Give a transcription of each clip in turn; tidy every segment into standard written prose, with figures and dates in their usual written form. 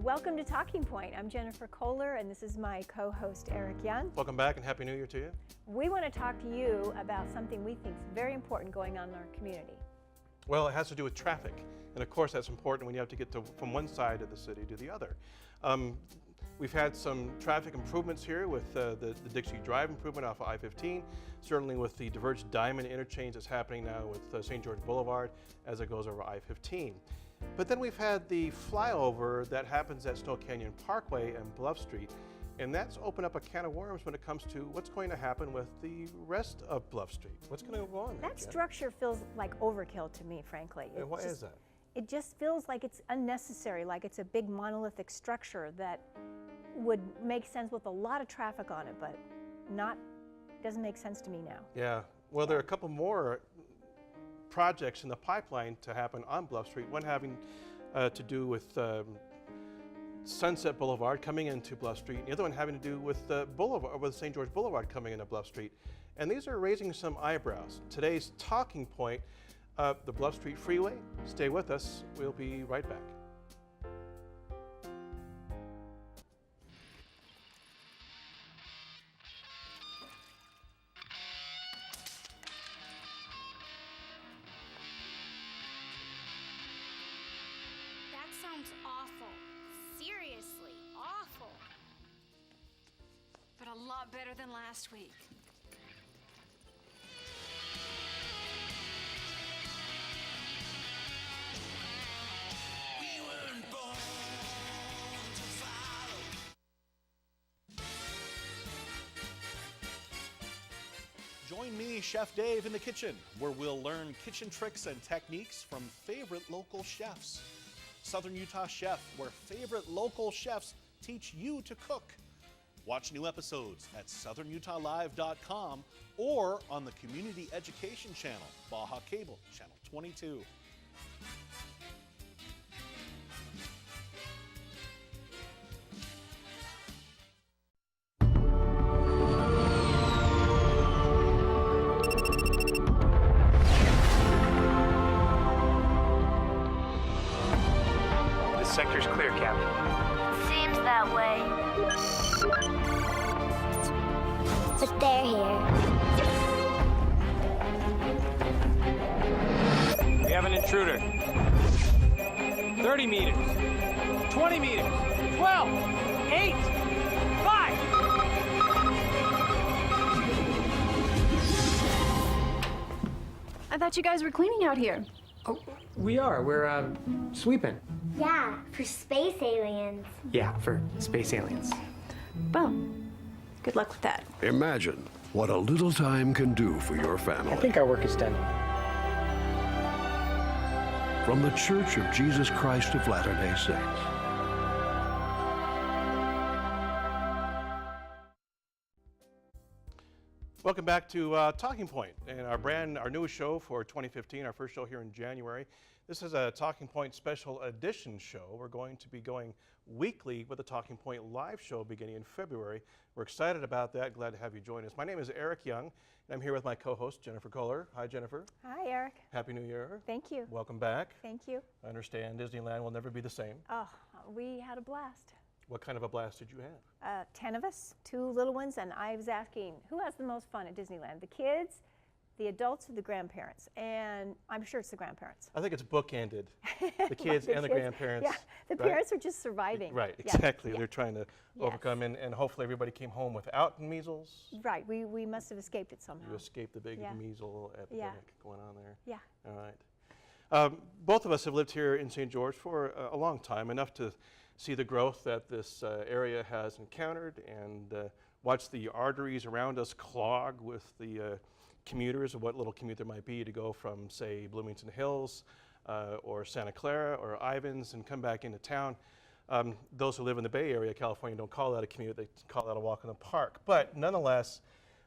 Welcome to Talking Point. I'm Jennifer Kohler, and this is my co-host Eric Young. Welcome back and Happy New Year to you. We want to talk to you about something we think is very important going on in our community. Well, it has to do with traffic, and of course that's important when you have to get from one side of the city to the other. We've had some traffic improvements here with the Dixie Drive improvement off of I-15, certainly with the Diverge Diamond interchange that's happening now with St. George Boulevard as it goes over I-15. But then we've had the flyover that happens at Snow Canyon Parkway and Bluff Street, and that's opened up a can of worms when it comes to what's going to happen with the rest of Bluff Street. What's going to go on there, That Jen? structure feels like overkill to me, frankly. And why is that? It just feels like it's unnecessary, like it's a big monolithic structure that would make sense with a lot of traffic on it, but doesn't make sense to me now. Yeah, well, there are a couple more projects in the pipeline to happen on Bluff Street, one having to do with Sunset Boulevard coming into Bluff Street, and the other one having to do with with St. George Boulevard coming into Bluff Street. And these are raising some eyebrows. Today's talking point, the Bluff Street Freeway. Stay with us, we'll be right back. That sounds awful. Seriously, awful. But a lot better than last week. We weren't born to follow. Join me, Chef Dave, in the kitchen, where we'll learn kitchen tricks and techniques from favorite local chefs. Southern Utah Chef, where favorite local chefs teach you to cook. Watch new episodes at southernutahlive.com or on the Community Education Channel, Baja Cable, Channel 22. This sector's clear, Captain. Seems that way. But they're here. We have an intruder. 30 meters. 20 meters. 12. 8. 5. I thought you guys were cleaning out here. Oh, we are. We're sweeping. Yeah, for space aliens. Yeah, for space aliens. Well, good luck with that. Imagine what a little time can do for your family. I think our work is done. From the Church of Jesus Christ of Latter-day Saints. Welcome back to Talking Point, and our newest show for 2015, our first show here in January. This is a Talking Point special edition show. We're going to be going weekly with a Talking Point live show beginning in February. We're excited about that. Glad to have you join us. My name is Eric Young, and I'm here with my co-host, Jennifer Kohler. Hi, Jennifer. Hi, Eric. Happy New Year. Thank you. Welcome back. Thank you. I understand Disneyland will never be the same. Oh, we had a blast. What kind of a blast did you have? 10 of us, 2 little ones, and I was asking, who has the most fun at Disneyland? The kids, the adults, or the grandparents? And I'm sure it's the grandparents. I think it's bookended. The kids and the grandparents. Yeah, the right? parents are just surviving. Right, Yeah, exactly. yeah. They're trying to overcome, and hopefully everybody came home without measles. Right, we must have escaped it somehow. You escaped the big Yeah. measles epidemic going on there. Yeah. All right. Both of us have lived here in St. George for a long time, enough to see the growth that this area has encountered and watch the arteries around us clog with the commuters, or what little commute there might be to go from, say, Bloomington Hills or Santa Clara or Ivins and come back into town. Those who live in the Bay Area, California, don't call that a commute, they call that a walk in the park. But nonetheless,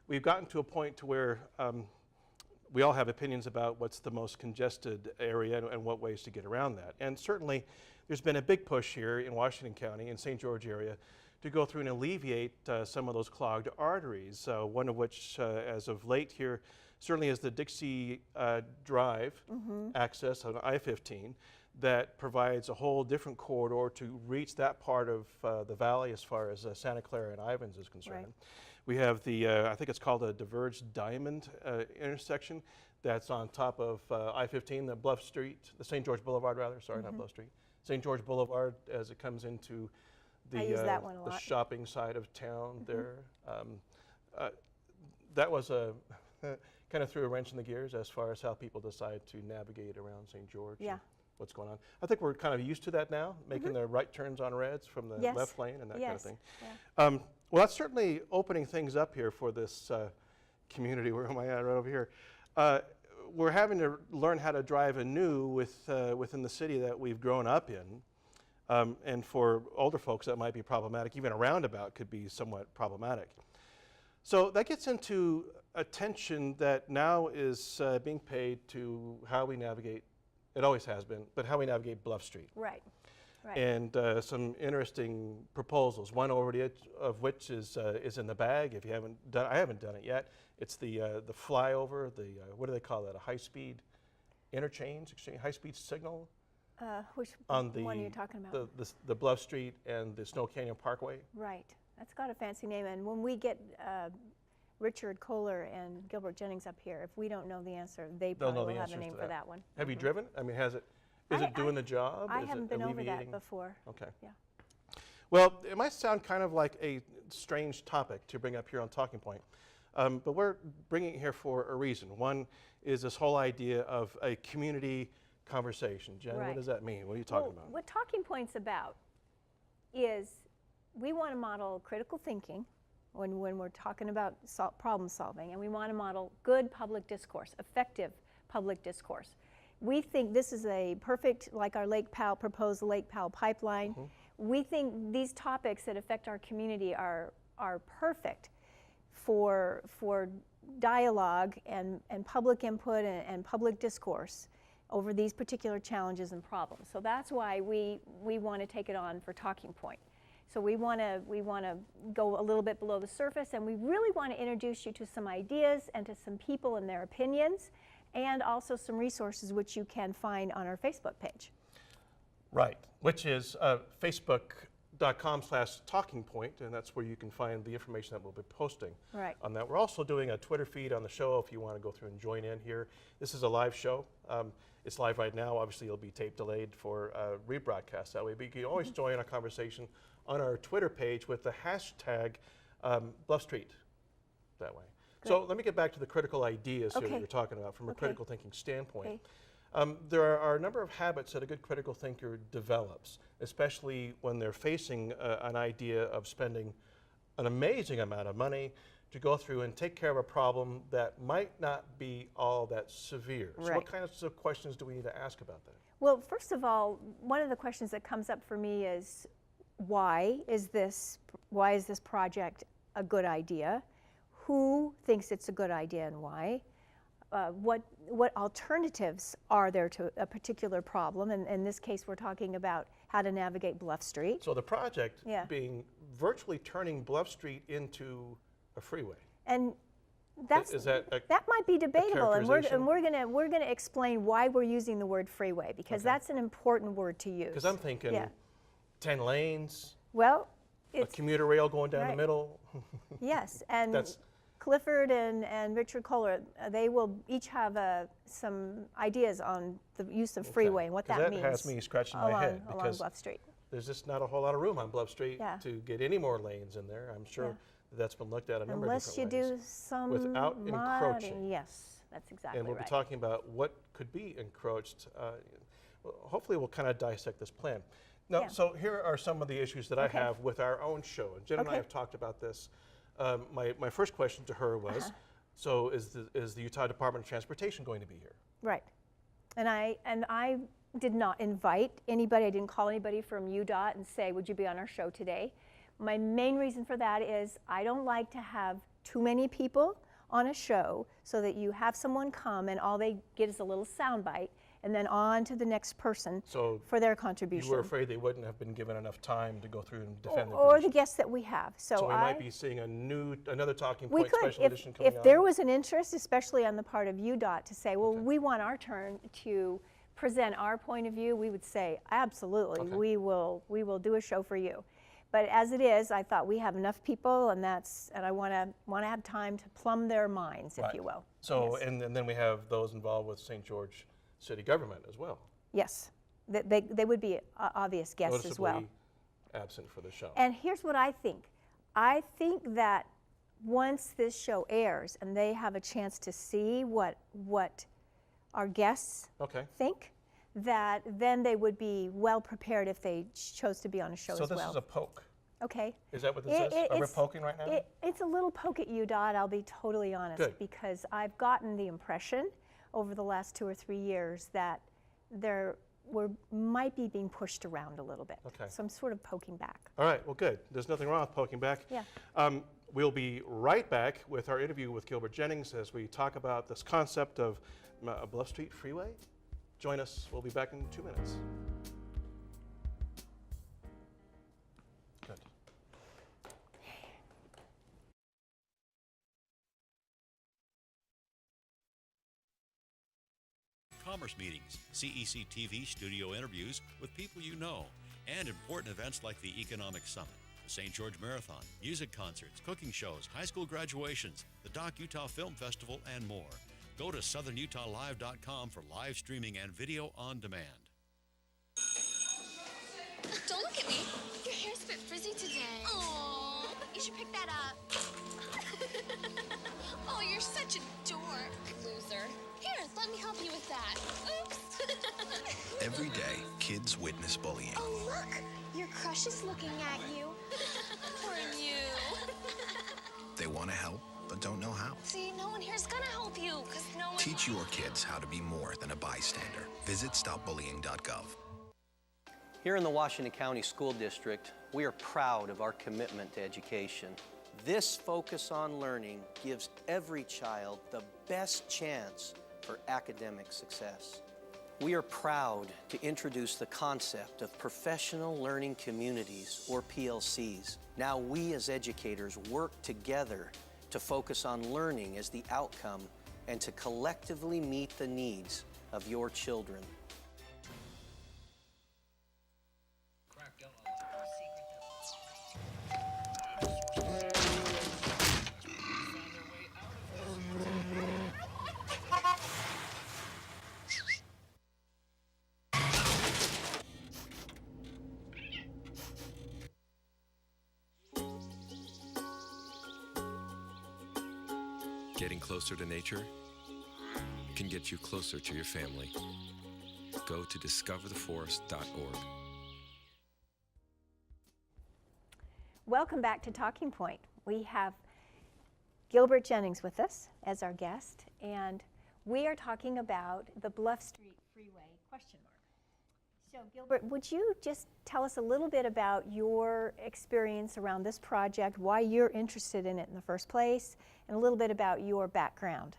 we've gotten to a point to where we all have opinions about what's the most congested area and what ways to get around that. And certainly, there's been a big push here in Washington County and St. George area to go through and alleviate some of those clogged arteries, one of which, as of late here, certainly is the Dixie Drive access on I-15. that provides a whole different corridor to reach that part of the valley as far as Santa Clara and Ivins is concerned. Right. We have the, I think it's called a diverged diamond intersection that's on top of I-15, the Bluff Street, the St. George Boulevard rather, sorry, not Bluff Street. St. George Boulevard as it comes into I use that one a the lot. shopping side of town there. That was a, kind of threw a wrench in the gears as far as how people decide to navigate around St. George. Yeah. And what's going on. I think we're kind of used to that now, making the right turns on reds from the Yes. left lane and that kind of Yes. thing. Yeah. Well, that's certainly opening things up here for this community. Where am I at? Right over here. We're having to learn how to drive anew within the city that we've grown up in. And for older folks, that might be problematic. Even a roundabout could be somewhat problematic. So that gets into attention that now is being paid to how we navigate, it always has been, but how we navigate Bluff Street. Right. Right. And some interesting proposals. One already of which is in the bag. If you haven't done, I haven't done it yet. It's the flyover. The what do they call that? A high-speed interchange, high-speed signal Which on the one are you talking about? the Bluff Street and the Snow Canyon Parkway. Right. That's got a fancy name. And when we get Richard Kohler and Gilbert Jennings up here, if we don't know the answer, they They'll probably know the will have a answers name to for that. that one. Have you driven? I mean, has it? Is it doing the job? I Is haven't it been over that alleviating? before. Okay. Yeah. Well, it might sound kind of like a strange topic to bring up here on Talking Point, but we're bringing it here for a reason. One is this whole idea of a community conversation. Jen, Right. what does that mean? What are you talking about? What Talking Point's about is we want to model critical thinking when we're talking about problem solving, and we want to model good public discourse, effective public discourse. We think this is a perfect, like our Lake Powell, proposed Lake Powell pipeline. We think these topics that affect our community are perfect for dialogue and public input and public discourse over these particular challenges and problems. So that's why we want to take it on for Talking Point. So we want to go a little bit below the surface, and we really want to introduce you to some ideas and to some people and their opinions, and also some resources which you can find on our Facebook page. Right, which is facebook.com/talkingpoint, and that's where you can find the information that we'll be posting Right. on that. We're also doing a Twitter feed on the show if you want to go through and join in here. This is a live show. It's live right now. Obviously, it'll be tape delayed for rebroadcast that way, but you can always join our conversation on our Twitter page with the hashtag Bluff Street that way. So let me get back to the critical ideas here that you're talking about from a critical thinking standpoint. There are a number of habits that a good critical thinker develops, especially when they're facing an idea of spending an amazing amount of money to go through and take care of a problem that might not be all that severe. So what kinds of questions do we need to ask about that? Well, first of all, one of the questions that comes up for me is why is this project a good idea? Who thinks it's a good idea and why? What alternatives are there to a particular problem? And in this case, we're talking about how to navigate Bluff Street. So the project being virtually turning Bluff Street into a freeway. And that might be debatable, and we're gonna explain why we're using the word freeway, because that's an important word to use. Because I'm thinking 10 lanes. Well, a commuter rail going down the middle. Yes, and Clifford and Richard Kohler, they will each have some ideas on the use of freeway and what that means. That has me scratching my head along because Bluff Street. There's just not a whole lot of room on Bluff Street to get any more lanes in there. I'm sure that's been looked at a number of different ways. Unless you do some without encroaching. Yes, that's exactly right. And we'll be talking about what could be encroached. Hopefully we'll kind of dissect this plan. Now, so here are some of the issues that I have with our own show. And Jen and I have talked about this. My first question to her was, so is the Utah Department of Transportation going to be here? Right. And I did not invite anybody. I didn't call anybody from UDOT and say, would you be on our show today? My main reason for that is I don't like to have too many people on a show so that you have someone come and all they get is a little soundbite and then on to the next person for their contribution. You were afraid they wouldn't have been given enough time to go through and defend their or position. the guests that we have. So we might be seeing another Talking we Point could, special edition coming if on. there was an interest, especially on the part of UDOT, to say, well, we want our turn to present our point of view, we would say, absolutely, Okay. we will do a show for you. But as it is, I thought we have enough people, and I want to have time to plumb their minds, if Right. you will. So, Yes. and then we have those involved with St. George City government as well. Yes, they would be obvious guests as well. Noticeably absent for the show. And here's what I think. I think that once this show airs and they have a chance to see what our guests Okay. think, that then they would be well prepared if they chose to be on a show So as this well. is a poke. Okay. Is that what this is? Are we it's- poking right now? It's a little poke at you, Dot, I'll be totally honest, Good. because I've gotten the impression over the last 2 or 3 years that might be being pushed around a little bit. Okay. So I'm sort of poking back. All right, well, good. There's nothing wrong with poking back. Yeah. We'll be right back with our interview with Gilbert Jennings as we talk about this concept of Bluff Street Freeway. Join us. We'll be back in 2 minutes. Good. Commerce meetings, CEC TV studio interviews with people you know, and important events like the Economic Summit, the St. George Marathon, music concerts, cooking shows, high school graduations, the Doc Utah Film Festival, and more. Go to southernutahlive.com for live streaming and video on demand. Don't look at me. Your hair's a bit frizzy today. Oh, you should pick that up. Oh, you're such a dork, loser. Here, let me help you with that. Oops. Every day, kids witness bullying. Oh, look. Your crush is looking at you. Poor you. They want to help, but don't know how. See, no one here's gonna help you, because no one... Teach your kids how to be more than a bystander. Visit stopbullying.gov. Here in the Washington County School District, we are proud of our commitment to education. This focus on learning gives every child the best chance for academic success. We are proud to introduce the concept of professional learning communities, or PLCs. Now we as educators work together to focus on learning as the outcome and to collectively meet the needs of your children. Getting closer to nature can get you closer to your family. Go to discovertheforest.org. Welcome back to Talking Point. We have Gilbert Jennings with us as our guest, and we are talking about the Bluff Street Freeway ? So Gilbert, would you just tell us a little bit about your experience around this project, why you're interested in it in the first place, and a little bit about your background?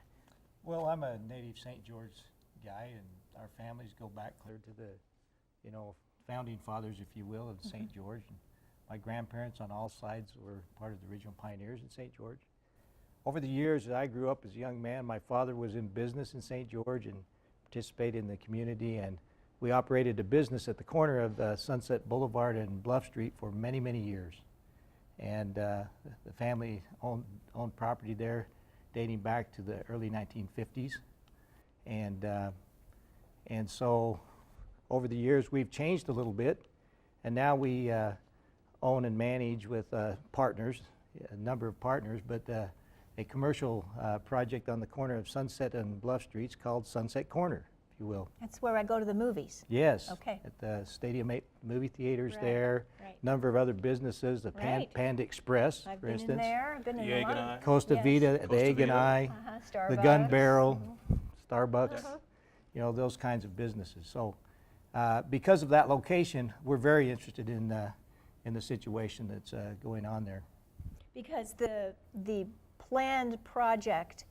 Well, I'm a native St. George guy, and our families go back clear to the, founding fathers, if you will, of St. George. And my grandparents on all sides were part of the original pioneers in St. George. Over the years, as I grew up as a young man, my father was in business in St. George and participated in the community, and we operated a business at the corner of Sunset Boulevard and Bluff Street for many, many years. And the family owned property there dating back to the early 1950s. And so over the years, we've changed a little bit, and now we own and manage with partners, a number of partners, but a commercial project on the corner of Sunset and Bluff Streets called Sunset Corner, if you will. That's where I go to the movies. Yes. Okay. At the Stadium 8 movie theaters Right, there. right. Number of other businesses, the Right. Panda Express, I've for been instance. in there. I've been in The a Egg lot and of- I. Costa Yes. Vida, Costa the Egg and Vida. I, the Gun Starbucks. Barrel, Starbucks, those kinds of businesses. So because of that location, we're very interested in the situation that's going on there. Because the planned project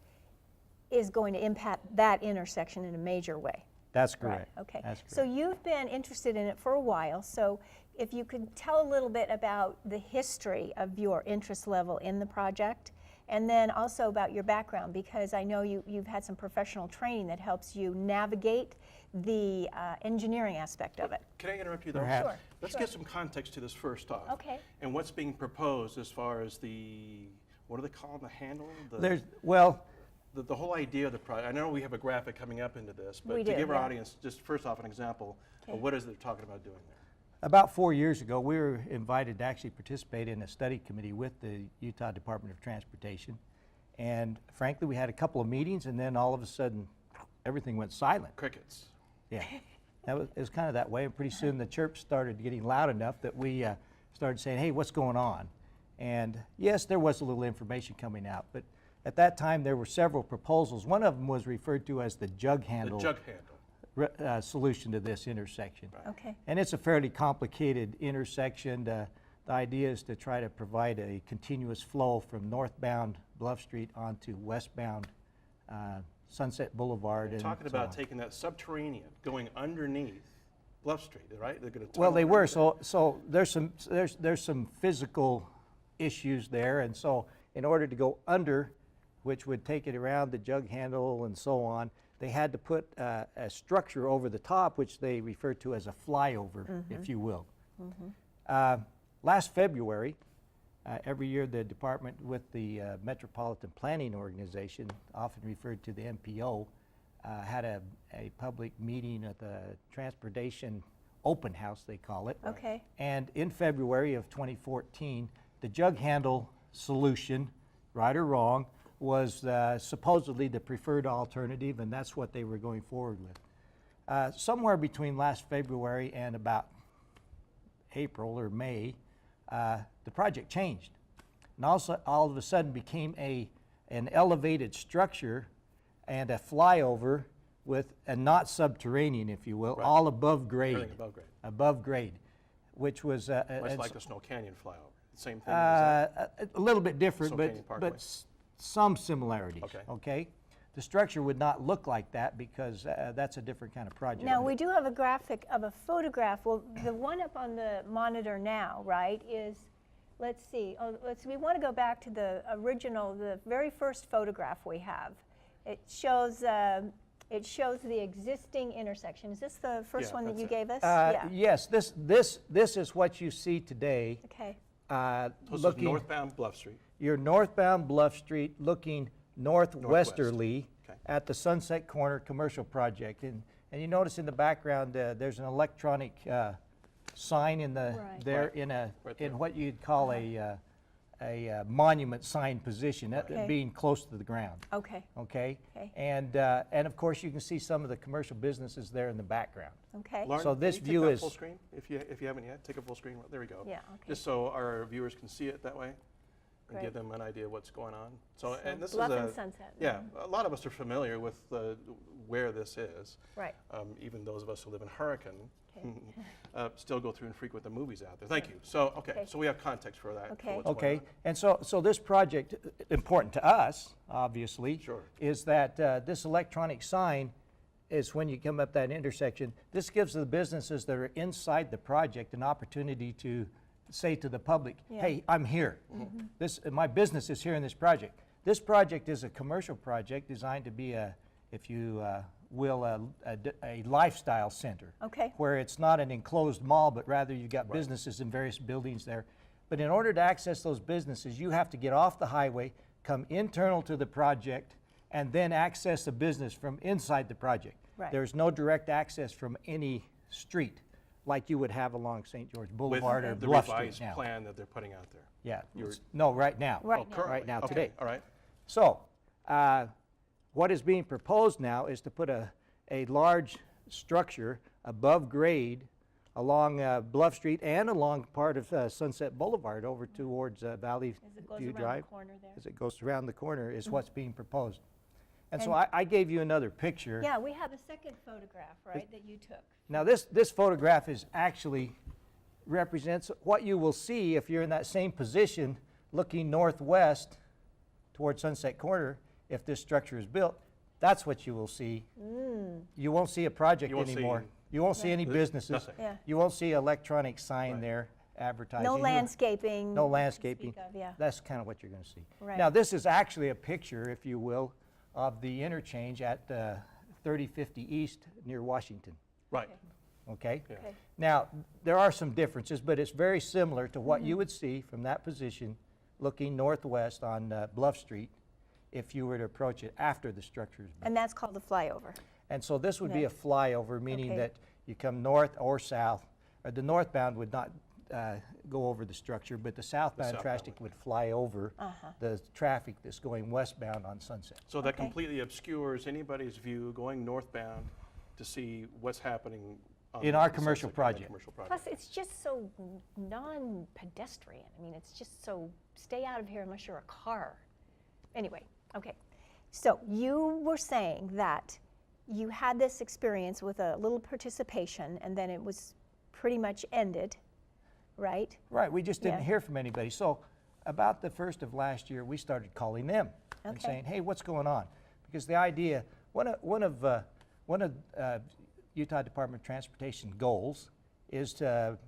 is going to impact that intersection in a major way. That's Right, correct. okay. That's correct. So you've been interested in it for a while, so if you could tell a little bit about the history of your interest level in the project And then also about your background, because I know you've had some professional training that helps you navigate the engineering aspect of it. Can I interrupt you there? Perhaps. Sure. Let's get some context to this first off. Okay. And what's being proposed as far as the, what do they call the handle? The whole idea of the project. I know we have a graphic coming up into this, but We to do, give our yeah. audience just first off an example Okay. of what is it they're talking about doing there. About 4 years ago, we were invited to actually participate in a study committee with the Utah Department of Transportation. And frankly, we had a couple of meetings, and then all of a sudden, everything went silent. Crickets. Yeah, it was kind of that way. And pretty soon, the chirps started getting loud enough that we started saying, hey, what's going on? And yes, there was a little information coming out, but at that time, there were several proposals. One of them was referred to as the jug handle. The jug handle. Solution to this intersection. Okay. And it's a fairly complicated intersection. The idea is to try to provide a continuous flow from northbound Bluff Street onto westbound Sunset Boulevard. And Talking so about on. taking that subterranean, going underneath Bluff Street, right? They're going to. Well, they were. So there's some physical issues there, and so in order to go under, which would take it around the jug handle and so on, they had to put a structure over the top, which they refer to as a flyover, if you will. Last February, every year the department with the Metropolitan Planning Organization, often referred to the MPO, had a public meeting at the Transportation Open House, they call it. Okay. And in February of 2014, the jug handle solution, right or wrong, was supposedly the preferred alternative, and that's what they were going forward with. Somewhere between last February and about April or May, the project changed. And also all of a sudden became an elevated structure and a flyover with a not subterranean, if you will, all above grade. Everything above grade. Above grade, which was Much like the Snow Canyon flyover. Same thing. As that. a little bit different, Snow Canyon Parkway. but some similarities. Okay. The structure would not look like that because that's a different kind of project. Now, we do have a graphic of a photograph. Well, the one up on the monitor now, right, is, let's see, we want to go back to the original, the very first photograph we have. It shows the existing intersection. Is this the first one that you gave us? Yes, this is what you see today. Okay. This is Looking northbound Bluff Street. You're northbound Bluff Street looking northwesterly Okay. at the Sunset Corner Commercial Project. And you notice in the background there's an electronic sign in the Right. in what you'd call a monument sign position, that Okay. being close to the ground. Okay. Okay. Okay. And of course you can see some of the commercial businesses there in the background. Okay. Lauren, So this can you view take that is- full screen if you haven't yet. Take a full screen. There we go. Yeah, okay. Just so our viewers can see it that way, and give Great. them an idea of what's going on. So, and this Bluff is and Sunset. Yeah, a lot of us are familiar with where this is. Right. Even those of us who live in Hurricane Okay. still go through and frequent the movies out there. Thank you. So, okay, so we have context for that. for Okay. what's going Okay, on. and so this project, important to us, obviously, Sure. is that this electronic sign is when you come up that intersection. This gives the businesses that are inside the project an opportunity to say to the public, Yeah. hey, I'm here. My business is here in this project. This project is a commercial project designed to be if you will, a lifestyle center. Okay. Where it's not an enclosed mall, but rather you've got businesses in various buildings there. But in order to access those businesses, you have to get off the highway, come internal to the project, and then access the business from inside the project. Right. There's no direct access from any street like you would have along St. George With Boulevard or the Bluff Street revised now. plan that they're putting out there. Yeah, You're- no, right now. Right now. Right now, Okay, today. all right. So, what is being proposed now is to put a large structure above grade along Bluff Street and along part of Sunset Boulevard over towards Valley As it goes View around the Drive. corner there. As it goes around the corner is what's being proposed. And so I gave you another picture. Yeah, we have a second photograph, right, that you took. Now this photograph is actually represents what you will see if you're in that same position looking northwest towards Sunset Corner. If this structure is built, that's what you will see. You won't see a project You won't see- anymore. You won't see any businesses. nothing. Yeah. You won't see electronic sign there. advertising. No landscaping. No to landscaping. speak of, yeah. That's kind of what you're going to see. Right. Now, this is actually a picture, if you will, of the interchange at 3050 East near Washington. Right. Okay? Yeah. Okay. Now, there are some differences, but it's very similar to what you would see from that position looking northwest on Bluff Street if you were to approach it after the structure is built. And that's called the flyover. And so this would be Yeah. a flyover, meaning Okay. that you come north or south. Or the northbound would not go over the structure, but the southbound southbound traffic would fly over the traffic that's going westbound on Sunset. So that Okay. completely obscures anybody's view going northbound to see what's happening on In the our Sunset commercial County project. commercial project. Plus, it's just so non-pedestrian. I mean, it's just so, stay out of here unless you're a car. Anyway, okay. So you were saying that you had this experience with a little participation and then it was pretty much ended, right? Right, we just didn't Yeah. hear from anybody. So about the first of last year, we started calling them and Okay. saying, hey, what's going on? Because the idea, one of Utah Department of Transportation goals is to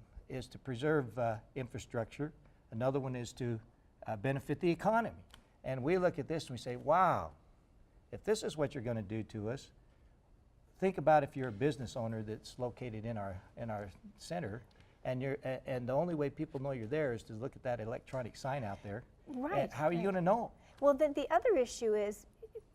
preserve infrastructure. Another one is to benefit the economy. And we look at this and we say, wow, if this is what you're going to do to us, think about if you're a business owner that's located in our center, and the only way people know you're there is to look at that electronic sign out there. Right. And how are you right. going to know? Well, then the other issue is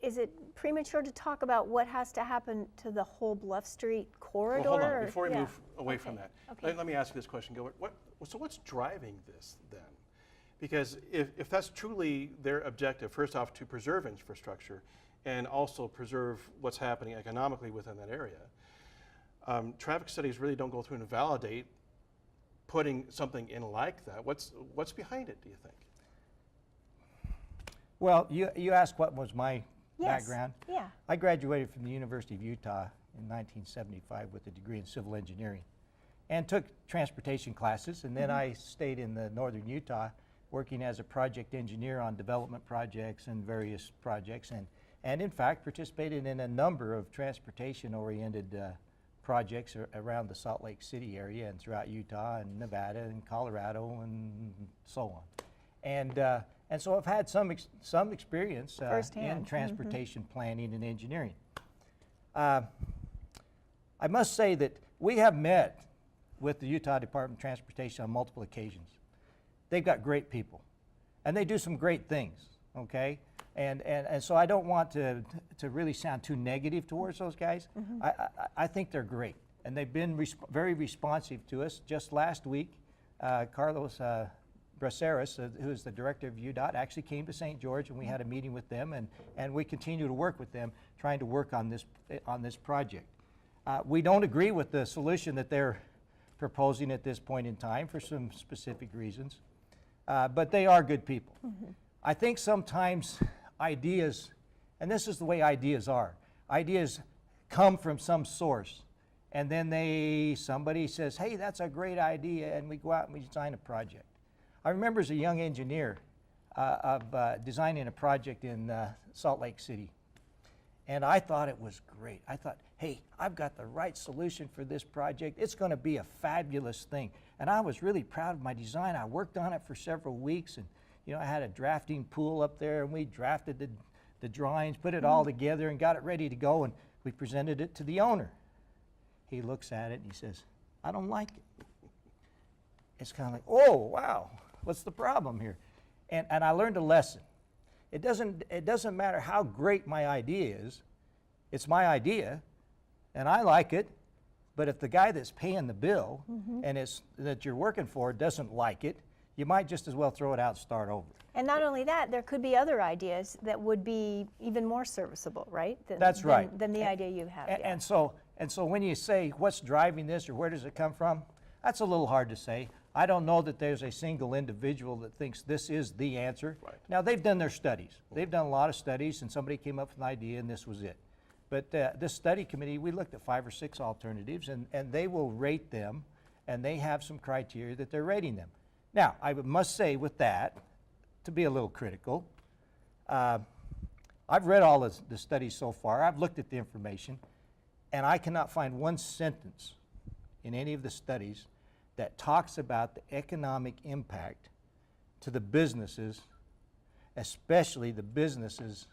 it premature to talk about what has to happen to the whole Bluff Street corridor? Well, hold on, or- before we yeah. move away from that, Okay. let me ask you this question, Gilbert. So what's driving this then? Because if that's truly their objective, first off, to preserve infrastructure and also preserve what's happening economically within that area, traffic studies really don't go through and validate putting something in like that. What's behind it, do you think? Well, you asked what was my Yes, background. yeah. I graduated from the University of Utah in 1975 with a degree in civil engineering and took transportation classes, and then I stayed in the northern Utah working as a project engineer on development projects and various projects, and in fact participated in a number of transportation-oriented projects around the Salt Lake City area and throughout Utah and Nevada and Colorado and so on. And so I've had some experience in Firsthand. transportation planning and engineering. I must say that we have met with the Utah Department of Transportation on multiple occasions. They've got great people, and they do some great things, okay? And so I don't want to really sound too negative towards those guys. I think they're great, and they've been very responsive to us. Just last week, Carlos Braceras, who is the director of UDOT, actually came to St. George, and we had a meeting with them, and we continue to work with them, trying to work on this project. We don't agree with the solution that they're proposing at this point in time for some specific reasons, but they are good people. I think sometimes ideas, and this is the way ideas are, ideas come from some source, and then somebody says, hey, that's a great idea, and we go out and we design a project. I remember as a young engineer designing a project in Salt Lake City, and I thought it was great. I thought, hey, I've got the right solution for this project. It's going to be a fabulous thing. And I was really proud of my design. I worked on it for several weeks, and I had a drafting pool up there, and we drafted the drawings, put it all together, and got it ready to go, and we presented it to the owner. He looks at it and he says, I don't like it. It's kind of like, oh, wow, what's the problem here? And I learned a lesson. It doesn't matter how great my idea is. It's my idea, and I like it. But if the guy that's paying the bill and that you're working for doesn't like it, you might just as well throw it out and start over. And not only that, there could be other ideas that would be even more serviceable, right? That's right. Than the idea you have. yeah. And so when you say what's driving this or where does it come from, that's a little hard to say. I don't know that there's a single individual that thinks this is the answer. Right. Now, they've done their studies. They've done a lot of studies, and somebody came up with an idea, and this was it. But this study committee, we looked at 5 or 6 alternatives, and they will rate them, and they have some criteria that they're rating them. Now, I must say with that, to be a little critical, I've read all the studies so far. I've looked at the information, and I cannot find one sentence in any of the studies that talks about the economic impact to the businesses, especially the businesses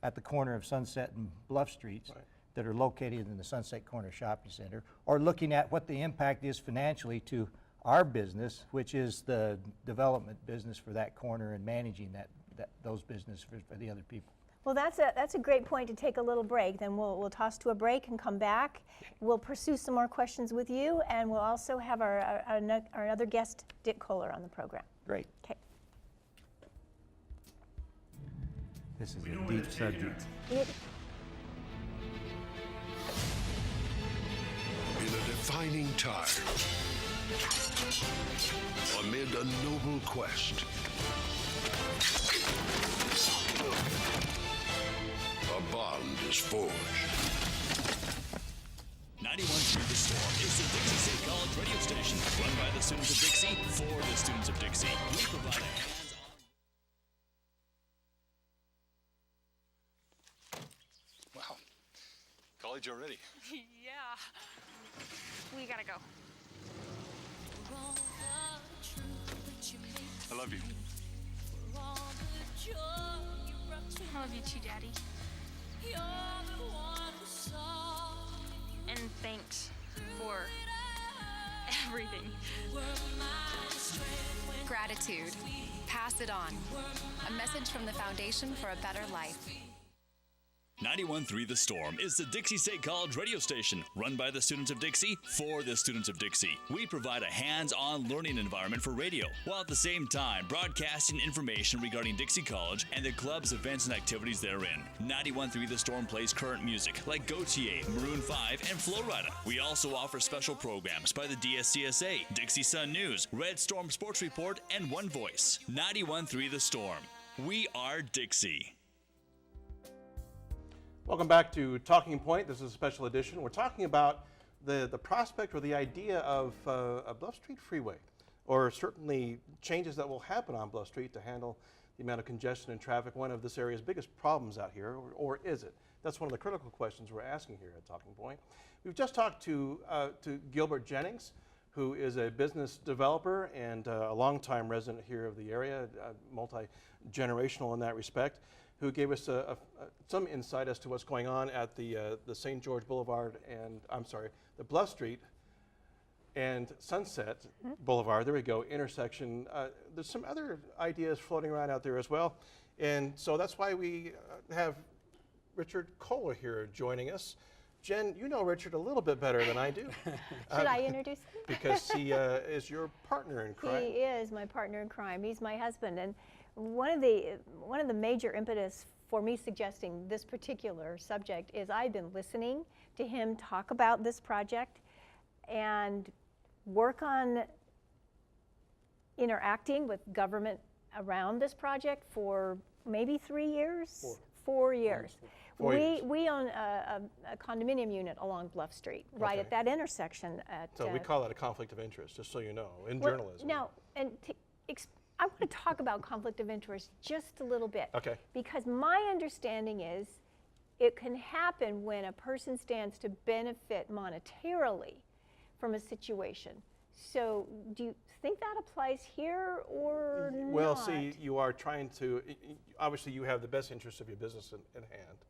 at the corner of Sunset and Bluff Streets that are located in the Sunset Corner Shopping Center, or looking at what the impact is financially to our business, which is the development business for that corner and managing those businesses for the other people. Well, that's a great point to take a little break. Then we'll toss to a break and come back. We'll pursue some more questions with you, and we'll also have our other guest, Dick Kohler, on the program. Great. Okay. This is a deep subject. In a defining time, amid a noble quest, a bond is forged. 91.3 The Storm is the Dixie State College radio station, run by the students of Dixie for the students of Dixie. We provide a hands-on. Wow, college already. Yeah. We gotta go. I love you. I love you too, Daddy. And thanks for everything. Gratitude. Pass it on. A message from the Foundation for a Better Life. 91.3 The Storm is the Dixie State College radio station, run by the students of Dixie for the students of Dixie. We provide a hands-on learning environment for radio, while at the same time broadcasting information regarding Dixie College and the club's events and activities therein. 91.3 The Storm plays current music like Gautier, Maroon 5, and Flo Rida. We also offer special programs by the DSCSA, Dixie Sun News, Red Storm Sports Report, and One Voice. 91.3 The Storm. We are Dixie. Welcome back to Talking Point. This is a special edition. We're talking about the prospect or the idea of a Bluff Street freeway, or certainly changes that will happen on Bluff Street to handle the amount of congestion and traffic, one of this area's biggest problems out here, or is it? That's one of the critical questions we're asking here at Talking Point. We've just talked to Gilbert Jennings, who is a business developer and a longtime resident here of the area, multi-generational in that respect, who gave us some insight as to what's going on at the St. George Boulevard and, the Bluff Street and Sunset Boulevard, there we go, intersection. There's some other ideas floating around out there as well. And so that's why we have Richard Kohler here joining us. Jen, you know Richard a little bit better than I do. Should I introduce him? Because he is your partner in crime. He is my partner in crime. He's my husband. And one of the major impetus for me suggesting this particular subject is I've been listening to him talk about this project and work on interacting with government around this project for maybe 3 years? 4 years. We own a condominium unit along Bluff Street, right at that intersection. So we call that a conflict of interest, just so you know, in journalism. Now, and I want to talk about conflict of interest just a little bit. Okay. Because my understanding is it can happen when a person stands to benefit monetarily from a situation. So do you think that applies here or not? Well, see, you are trying to, obviously you have the best interest of your business in hand,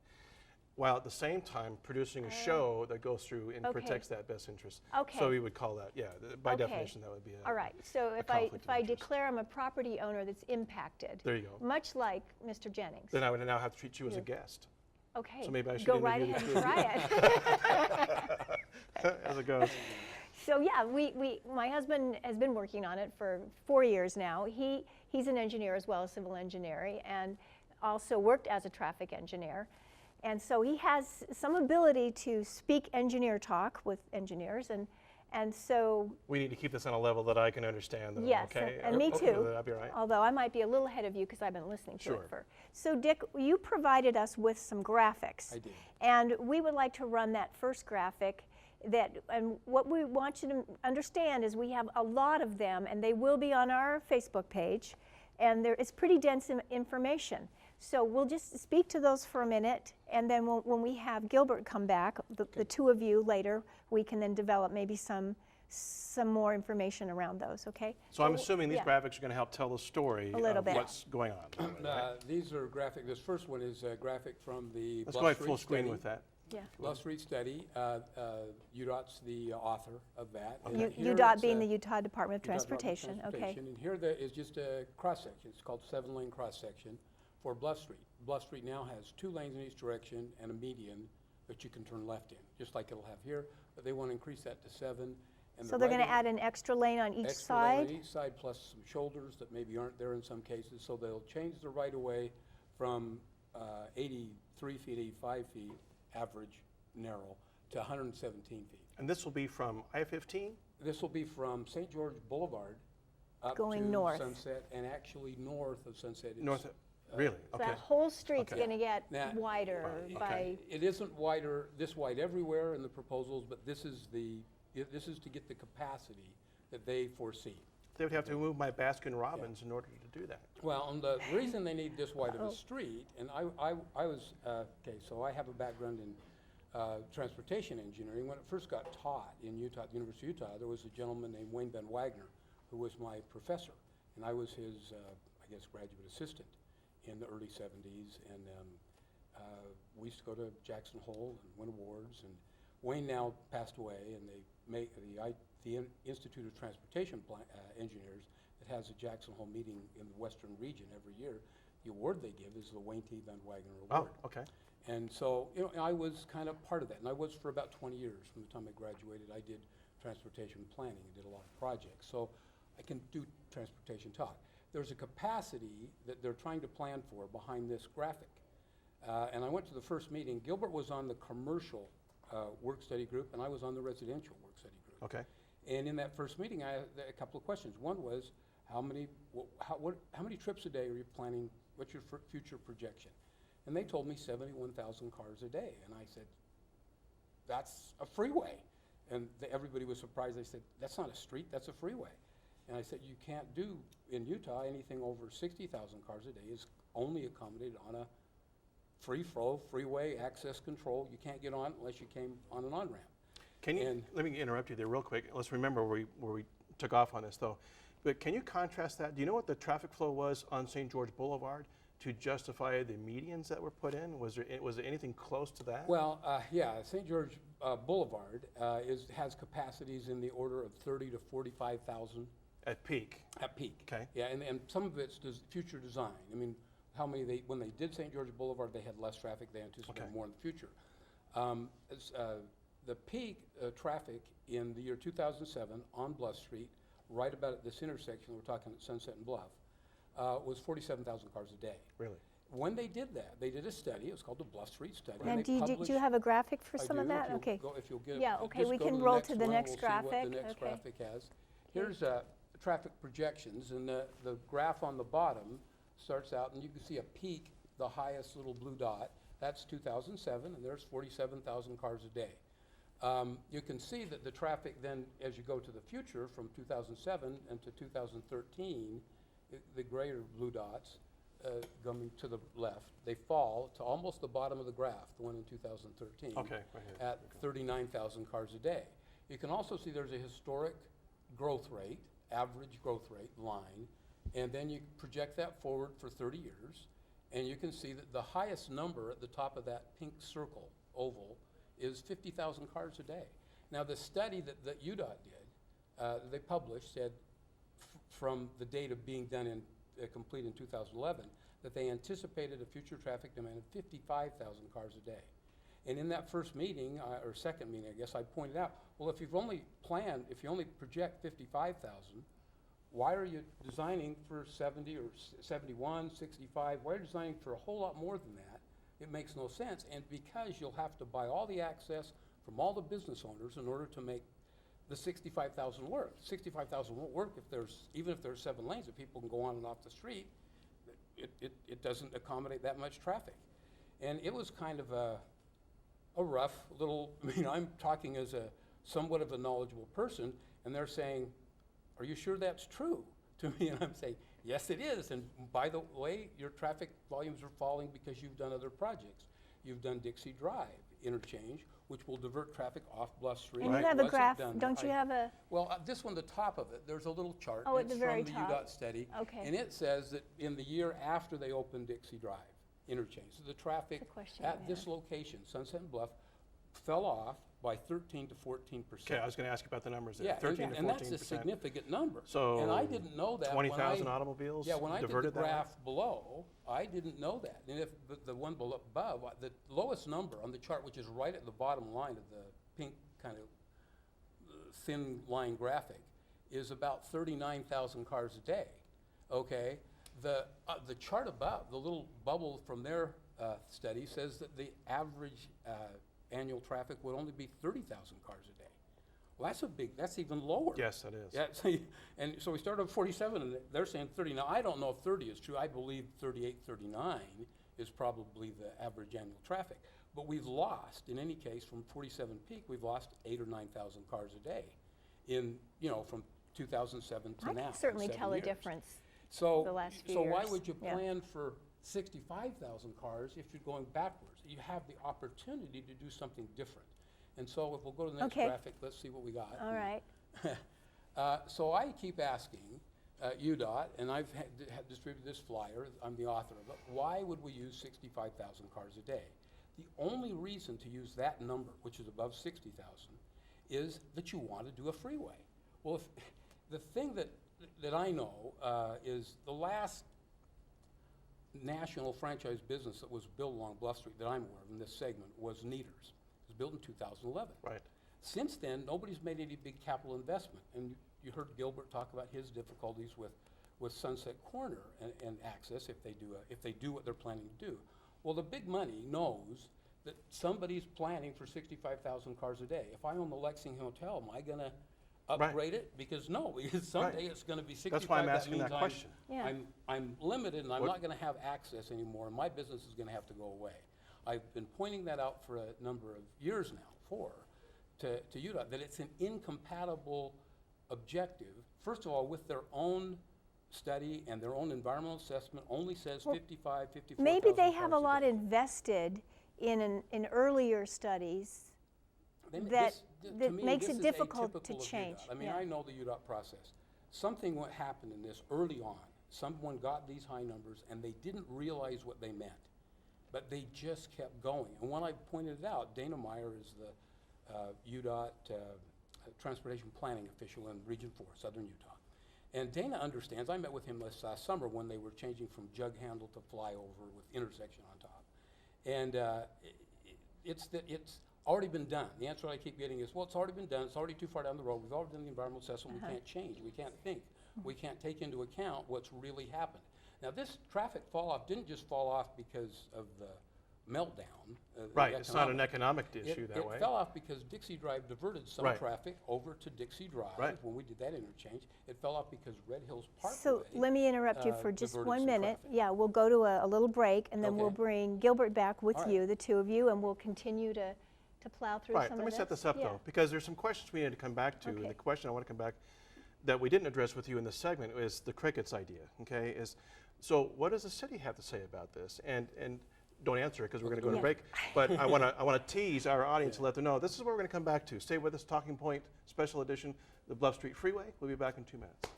while at the same time producing a show that goes through and protects that best interest. Okay. So we would call that, by definition, that would be a All right, so if I declare I'm a property owner that's impacted, there you go. Much like Mr. Jennings. Then I would now have to treat you as a guest. Okay. So maybe I should go right ahead and try it. As it goes. So yeah, my husband has been working on it for 4 years now. He's an engineer as well as civil engineering, and also worked as a traffic engineer. And so he has some ability to speak engineer talk with engineers, and so we need to keep this on a level that I can understand. Though, yes, okay? and me too. That'd be right. Although I might be a little ahead of you because I've been listening to it for. So Dick, you provided us with some graphics. I did. And we would like to run that first graphic. And what we want you to understand is we have a lot of them, and they will be on our Facebook page, and it's pretty dense information. So we'll just speak to those for a minute, and then when we have Gilbert come back, the two of you later, we can then develop maybe some some more information around those, okay? So I'm assuming these yeah. graphics are going to help tell the story A little of bit. what's going on. These are graphic. This first one is a graphic from the Let's Bluff go ahead Street full screen study. with that. Yeah. Bluff Street study. UDOT's the author of that. And U- here UDOT it's being a- the Utah Department of Utah Department of Transportation, okay. Transportation. And here is just a cross-section. It's called 7-lane cross-section for Bluff Street. Bluff Street now has 2 lanes in each direction and a median that you can turn left in, just like it'll have here. But they want to increase that to 7. And So the they're going to right-hand- add an extra lane on each extra lane side? on each side, plus some shoulders that maybe aren't there in some cases. So they'll change the right-of-way from 83 feet, 85 feet, average narrow, to 117 feet. And this will be from I-15? This will be from St. George Boulevard up Going to north. Sunset, and actually north of Sunset. It's, North, really? So Okay. that whole street's Okay. going to get Now- wider by, It isn't wider, this wide everywhere in the proposals, but this is to get the capacity that they foresee. They would have to move my Baskin Robbins in order to do that. Well, and the reason they need this wide of Oh. a street, and I was, okay, so I have a background in transportation engineering. When it first got taught in Utah, at the University of Utah, there was a gentleman named Wayne Van Wagner, who was my professor, and I was his, I guess, graduate assistant in the early 70s, and we used to go to Jackson Hole and win awards, and Wayne now passed away, and they make the Institute of Transportation Engineers that has a Jackson Hole meeting in the Western region every year. The award they give is the Wayne T. Van Wagner Award. Oh, okay. And so, you know, I was kind of part of that, and I was for about 20 years. From the time I graduated, I did transportation planning and did a lot of projects. So I can do transportation talk. There's a capacity that they're trying to plan for behind this graphic. And I went to the first meeting. Gilbert was on the commercial work study group, and I was on the residential work study group. Okay. And in that first meeting, I had a couple of questions. One was, how many trips a day are you planning? What's your future projection? And they told me 71,000 cars a day. And I said, that's a freeway. And everybody was surprised. They said, that's not a street, that's a freeway. And I said, you can't do in Utah anything over 60,000 cars a day is only accommodated on a free flow, freeway, access control. You can't get on unless you came on an on-ramp. Can you, let me interrupt you there real quick. Let's remember where we took off on this though. But can you contrast that? Do you know what the traffic flow was on St. George Boulevard to justify the medians that were put in? Was there anything close to that? Well, yeah, St. George Boulevard has capacities in the order of 30 to 45,000. At peak? At peak. Okay. Yeah, and some of it's future design. I mean, when they did St. George Boulevard, they had less traffic. They anticipated more in the future. The peak traffic in the year 2007 on Bluff Street, right about at this intersection, we're talking at Sunset and Bluff, was 47,000 cars a day. Really? When they did that, they did a study. It was called the Bluff Street Study. and they do you published- have a graphic for I some of do. that? If Okay. if you'll get, Yeah, okay, just we go can to roll to the one, next we'll see what graphic. the next Okay. graphic has. Here's traffic projections, and the graph on the bottom starts out, and you can see a peak, the highest little blue dot. That's 2007, and there's 47,000 cars a day. You can see that the traffic then, as you go to the future, from 2007 and to 2013, the grayer blue dots going to the left, they fall to almost the bottom of the graph, the one in 2013, Okay, right here. at 39,000 cars a day. You can also see there's a historic growth rate, average growth rate line, and then you project that forward for 30 years, and you can see that the highest number at the top of that pink circle, oval, is 50,000 cars a day. Now, the study that UDOT did, they published, said from the data being done in complete in 2011, that they anticipated a future traffic demand of 55,000 cars a day. And in that first meeting, or second meeting, I guess, I pointed out, well, if you only project 55,000, why are you designing for 70 or 71, 65? Why are you designing for a whole lot more than that? It makes no sense. And because you'll have to buy all the access from all the business owners in order to make the 65,000 work. 65,000 won't work even if there's 7 lanes that people can go on and off the street. It doesn't accommodate that much traffic. And it was kind of a rough little, I'm talking as somewhat of a knowledgeable person, and they're saying, are you sure that's true to me? And I'm saying, yes, it is. And by the way, your traffic volumes are falling because you've done other projects. You've done Dixie Drive interchange, which will divert traffic off Bluff Street. And you have a graph, don't you have a? Well, this one, the top of it, there's a little chart. Oh, at the very It's from top. the UDOT study. Okay. And it says that in the year after they opened Dixie Drive interchange, so the traffic at this location, Sunset and Bluff, fell off by 13 to 14%. Okay, I was going to ask you about the numbers there. Yeah, 13 to 14%. and that's a significant number. So and I didn't know that. 20,000 automobiles Yeah, when I did the diverted that way? graph below, I didn't know that. And if the one below, above, the lowest number on the chart, which is right at the bottom line of the pink kind of thin line graphic, is about 39,000 cars a day. Okay, the chart above, the little bubble from their study says that the average annual traffic would only be 30,000 cars a day. Well, that's even lower. Yes, that is. Yeah, and so we started at 47, and they're saying 30. Now, I don't know if 30 is true. I believe 38, 39 is probably the average annual traffic. But we've lost, in any case, from 47 peak, we've lost 8,000 or 9,000 cars a day from 2007 to now. I can certainly 7 tell a years. difference So, the last few so years. why would you Yeah. plan for 65,000 cars if you're going backwards? You have the opportunity to do something different. And so if we'll go to the next Okay. graphic, let's see what we got. All right. So I keep asking UDOT, and I've distributed this flyer, I'm the author of it, why would we use 65,000 cars a day? The only reason to use that number, which is above 60,000, is that you want to do a freeway. Well, the thing that I know is the last national franchise business that was built along Bluff Street that I'm aware of in this segment was Neaters. It was built in 2011. Right. Since then, nobody's made any big capital investment. And you heard Gilbert talk about his difficulties with Sunset Corner and access if they do what they're planning to do. Well, the big money knows that somebody's planning for 65,000 cars a day. If I own the Lexington Hotel, am I going to upgrade it? Because no, because someday it's going to be 65. That's why I'm asking means that question. Yeah. I'm limited, and I'm What- not going to have access anymore, and my business is going to have to go away. I've been pointing that out for a number of years now, to UDOT, that it's an incompatible objective. First of all, with their own study and their own environmental assessment only says 54,000 Maybe they have a cars lot day. invested in earlier studies Then that to me, makes this it is difficult to atypical of change. UDOT. I mean, Yeah. I know the UDOT process. Something what happened in this early on. Someone got these high numbers and they didn't realize what they meant, but they just kept going. And when I pointed it out, Dana Meyer is the UDOT transportation planning official in Region 4, Southern Utah. And Dana understands. I met with him this last summer when they were changing from jug handle to flyover with intersection on top. And it's already been done. The answer I keep getting is, well, it's already been done. It's already too far down the road. We've already done the environmental assessment. We can't change. We can't think. We can't take into account what's really happened. Now, this traffic fall off didn't just fall off because of the meltdown. Right, it's not an economic issue that way. It fell off because Dixie Drive diverted some Right. traffic over to Dixie Drive Right. when we did that interchange. It fell off because Red Hills Parkway. So let me interrupt you for just diverted 1 some minute. traffic. Yeah, we'll go to a little break, and then we'll Okay. bring Gilbert back with All right. you, the two of you, and we'll continue to plow through Right, some let of me set this up Yeah. though, because there's some questions we need to come back to. Okay. And the question I want to come back that we didn't address with you in this segment is the crickets idea, okay? So what does the city have to say about this? And don't answer it because we're going to go to Yeah. break, but I want to tease our audience and let them know this is what we're going to come back to. Stay with us, Talking Point Special Edition, the Bluff Street Freeway. We'll be back in 2 minutes.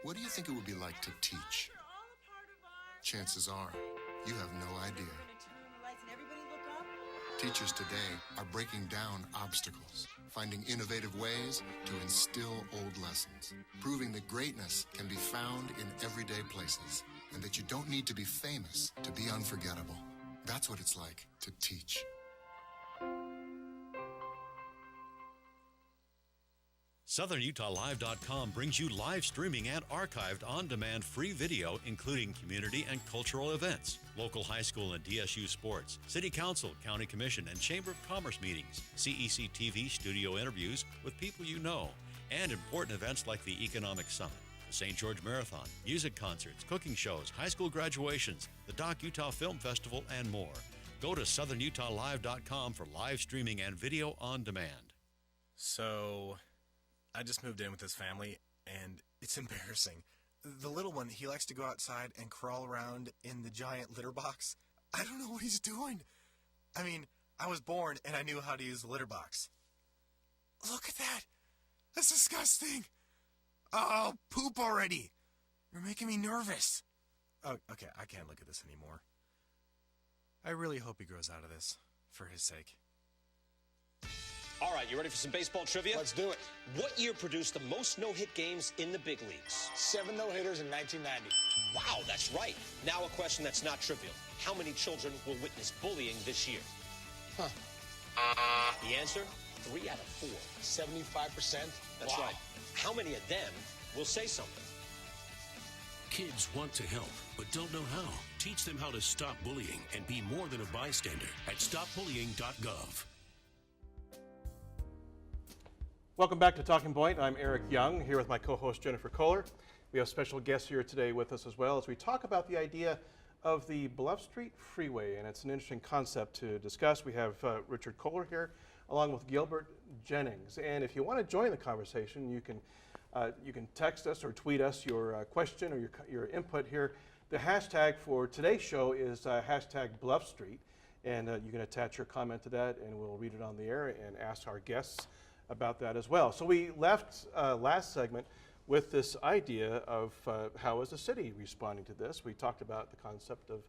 What do you think it would be like to teach? Chances are, you have no idea. Teachers today are breaking down obstacles, finding innovative ways to instill old lessons, proving that greatness can be found in everyday places, and that you don't need to be famous to be unforgettable. That's what it's like to teach. SouthernUtahLive.com brings you live streaming and archived on-demand free video, including community and cultural events, local high school and DSU sports, city council, county commission, and chamber of commerce meetings, CEC TV studio interviews with people you know, and important events like the Economic Summit, the St. George Marathon, music concerts, cooking shows, high school graduations, the Doc Utah Film Festival, and more. Go to SouthernUtahLive.com for live streaming and video on demand. So I just moved in with this family, and it's embarrassing. The little one, he likes to go outside and crawl around in the giant litter box. I don't know what he's doing. I mean, I was born and I knew how to use the litter box. Look at that. That's disgusting. Oh, poop already. You're making me nervous. Oh, okay, I can't look at this anymore. I really hope he grows out of this, for his sake. All right, you ready for some baseball trivia? Let's do it. What year produced the most no-hit games in the big leagues? 7 no-hitters in 1990. Wow, that's right. Now a question that's not trivial. How many children will witness bullying this year? Huh. The answer? 3 out of 4. 75%? That's right. How many of them will say something? Kids want to help, but don't know how. Teach them how to stop bullying and be more than a bystander at stopbullying.gov. Welcome back to Talking Point. I'm Eric Young, here with my co-host Jennifer Kohler. We have special guests here today with us as well as we talk about the idea of the Bluff Street Freeway, and it's an interesting concept to discuss. We have Richard Kohler here, along with Gilbert Jennings. And if you want to join the conversation, you can text us or tweet us your question or your input here. The hashtag for today's show is hashtag Bluff Street, and you can attach your comment to that, and we'll read it on the air and ask our guests about that as well. So we left last segment with this idea of how is the city responding to this. We talked about the concept of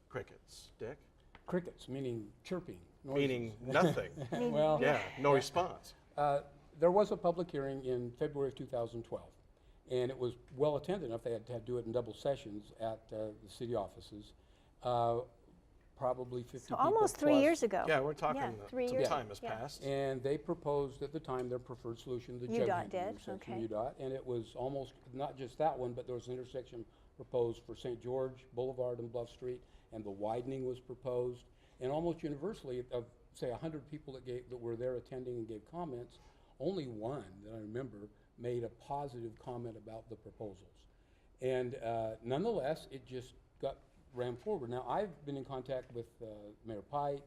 crickets. Dick? Crickets, meaning chirping. Noises. Meaning nothing. Well, yeah, no response. There was a public hearing in February of 2012, and it was well attended enough they had to do it in double sessions at the city offices. Probably 50 So people almost 3 plus. years ago. Yeah, we're talking three some years. time has passed. And they proposed at the time their preferred solution, the UDOT Judgment did, intersection, okay. UDOT, and it was almost not just that one, but there was an intersection proposed for St. George Boulevard and Bluff Street, and the widening was proposed. And almost universally, of say 100 people that were there attending and gave comments, only one that I remember made a positive comment about the proposals. And nonetheless, it just ran forward. Now, I've been in contact with Mayor Pike,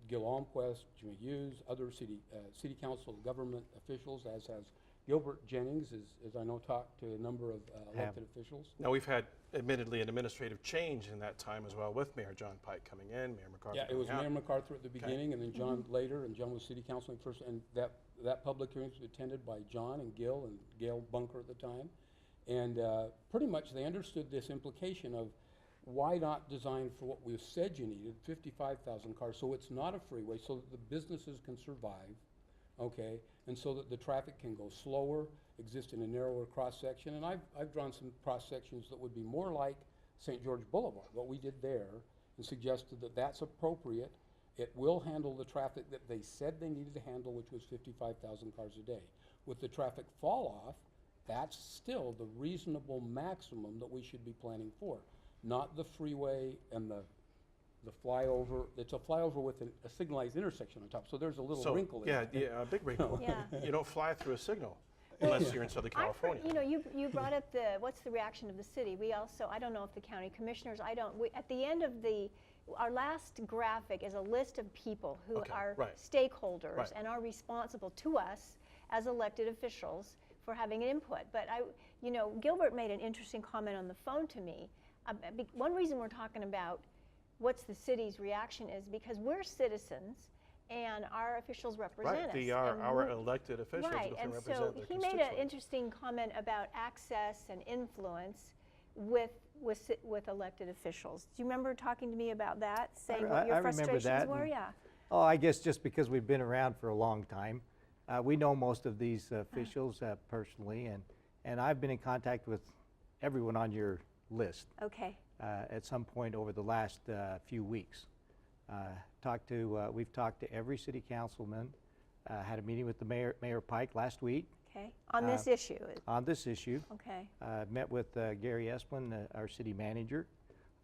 Gil Almquist, Jimmy Hughes, other city council government officials, as has Gilbert Jennings, as I know, talked to a number of elected officials. Now, we've had, admittedly, an administrative change in that time as well, with Mayor John Pike coming in, Mayor MacArthur Yeah, it was coming out. Mayor MacArthur at the beginning, and then John later, and John was city councilman first, and that public hearing was attended by John and Gil and Gail Bunker at the time. And pretty much they understood this implication of why not design for what we said you needed, 55,000 cars, so it's not a freeway, so that the businesses can survive, okay, and so that the traffic can go slower, exist in a narrower cross-section. And I've drawn some cross-sections that would be more like St. George Boulevard, what we did there, and suggested that that's appropriate. It will handle the traffic that they said they needed to handle, which was 55,000 cars a day. With the traffic fall-off, that's still the reasonable maximum that we should be planning for. Not the freeway and the flyover. It's a flyover with a signalized intersection on top, so there's a little wrinkle in it. Yeah, a big wrinkle. Yeah. You don't fly through a signal unless you're in Southern California. You brought up what's the reaction of the city. We also, I don't know if the county commissioners, at the end of our last graphic is a list of people who are stakeholders and are responsible to us as elected officials for having an input. But Gilbert made an interesting comment on the phone to me. One reason we're talking about what's the city's reaction is because we're citizens and our officials represent us. Right, our elected officials right, can and represent so their he made an constituents. interesting comment about access and influence with elected officials. Do you remember talking to me about that, saying what your frustrations were? Yeah. Oh, I guess just because we've been around for a long time, we know most of these officials personally, and I've been in contact with everyone on your list. Okay. At some point over the last few weeks. We've talked to every city councilman, had a meeting with the Mayor Pike last week. Okay, on this issue? On this issue. Okay. Met with Gary Esplin, our city manager.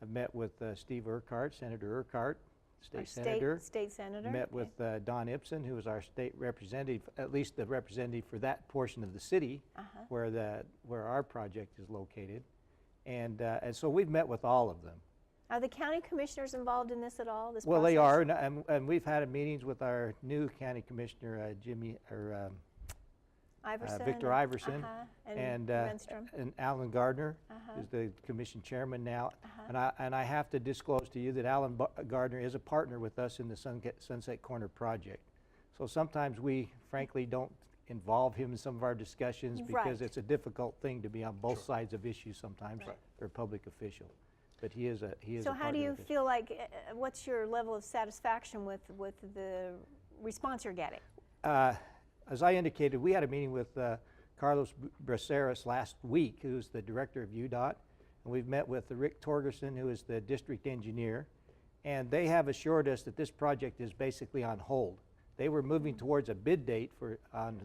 I've met with Steve Urquhart, Senator Urquhart, state senator. State senator. Met with Don Ibsen, who is our state representative, at least the representative for that portion of the city where our project is located. And so we've met with all of them. Are the county commissioners involved in this at all? This well, process? they are, and we've had meetings with our new county commissioner, Victor Iverson, and Renstrom. and Alan Gardner Uh-huh. is the commission chairman now. And I have to disclose to you that Alan Gardner is a partner with us in the Sunset Corner project. So sometimes we frankly don't involve him in some of our discussions because it's a difficult thing to be on both sides of issues sometimes for a public official. But he is a So how do you feel like, what's your level of satisfaction with the response you're getting? As I indicated, we had a meeting with Carlos Braceras last week, who's the director of UDOT, and we've met with Rick Torgerson, who is the district engineer, and they have assured us that this project is basically on hold. They were moving towards a bid date on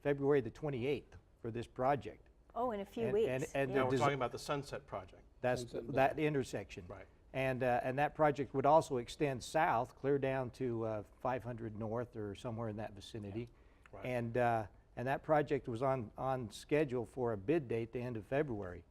February the 28th for this project. Oh, in a few weeks. And Now we're talking about the Sunset project. That's that intersection. Right. And that project would also extend south, clear down to 500 North or somewhere in that vicinity. Right. And that project was on schedule for a bid date the end of February.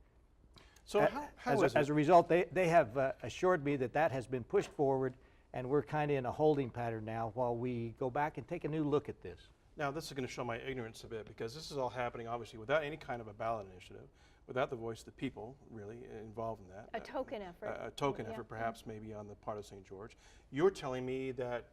So as a result, they have assured me that that has been pushed forward, and we're kind of in a holding pattern now while we go back and take a new look at this. Now, this is going to show my ignorance a bit, because this is all happening, obviously, without any kind of a ballot initiative, without the voice of the people really involved in that. A token effort. A token effort, perhaps, maybe on the part of St. George. You're telling me that